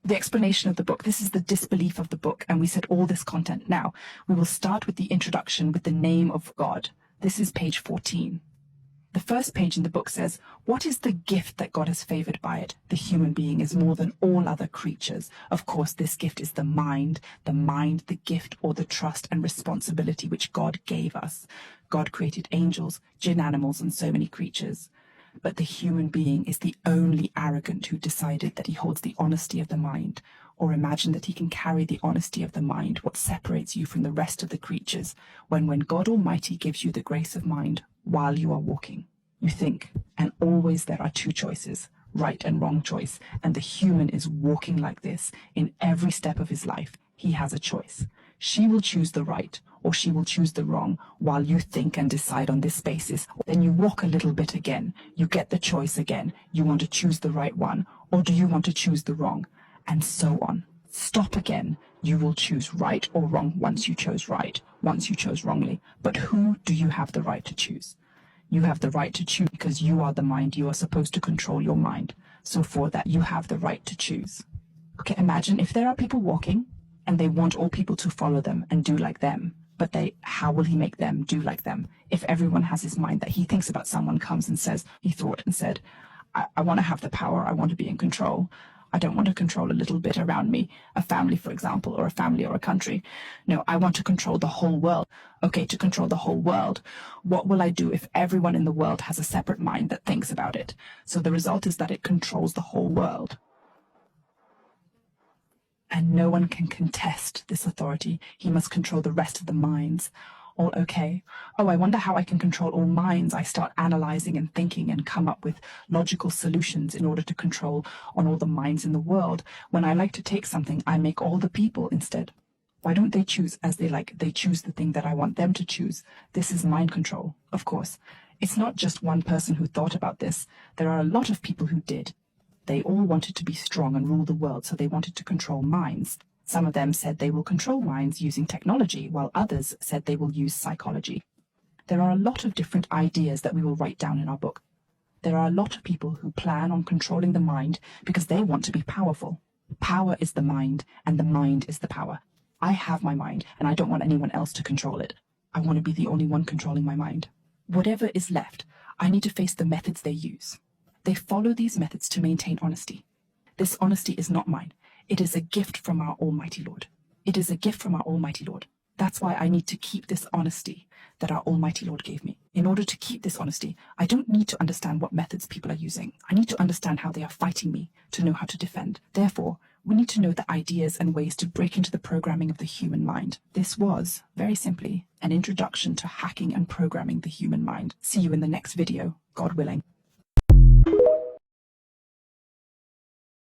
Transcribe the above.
the explanation of the book. This is the disbelief of the book, and we said all this content. Now, we will start with the introduction with the name of God. This is page 14. The first page in the book says, what is the gift that God has favored by it? The human being is more than all other creatures. Of course, this gift is the mind, the gift or the trust and responsibility which God gave us. God created angels, jinn animals, and so many creatures. But the human being is the only arrogant who decided that he holds the honesty of the mind, or imagine that he can carry the honesty of the mind, what separates you from the rest of the creatures, when God Almighty gives you the grace of mind while you are walking. You think, and always there are two choices, right and wrong choice, and the human is walking like this in every step of his life. He has a choice. She will choose the right, or she will choose the wrong, while you think and decide on this basis. Then you walk a little bit again. You get the choice again. You want to choose the right one, or do you want to choose the wrong? And so on. Stop again. You will choose right or wrong once you chose right, once you chose wrongly. But who do you have the right to choose? You have the right to choose because you are the mind. You are supposed to control your mind. So for that, you have the right to choose. Okay, imagine if there are people walking and they want all people to follow them and do like them. But how will he make them do like them? If everyone has his mind that he thinks about, someone comes and says, he thought and said, I want to have the power. I want to be in control. I don't want to control a little bit around me, a family, for example, or a family or a country. No, I want to control the whole world. Okay, to control the whole world, what will I do if everyone in the world has a separate mind that thinks about it? So the result is that it controls the whole world. And no one can contest this authority. He must control the rest of the minds. All okay. Oh, I wonder how I can control all minds. I start analyzing and thinking and come up with logical solutions in order to control on all the minds in the world. When I like to take something, I make all the people instead. Why don't they choose as they like? They choose the thing that I want them to choose. This is mind control, of course. It's not just one person who thought about this. There are a lot of people who did. They all wanted to be strong and rule the world, so they wanted to control minds. Some of them said they will control minds using technology, while others said they will use psychology. There are a lot of different ideas that we will write down in our book. There are a lot of people who plan on controlling the mind because they want to be powerful. Power is the mind, and the mind is the power. I have my mind, and I don't want anyone else to control it. I want to be the only one controlling my mind. Whatever is left, I need to face the methods they use. They follow these methods to maintain honesty. This honesty is not mine. It is a gift from our Almighty Lord. It is a gift from our Almighty Lord. That's why I need to keep this honesty that our Almighty Lord gave me. In order to keep this honesty, I don't need to understand what methods people are using. I need to understand how they are fighting me to know how to defend. Therefore, we need to know the ideas and ways to break into the programming of the human mind. This was, very simply, an introduction to hacking and programming the human mind. See you in the next video, God willing.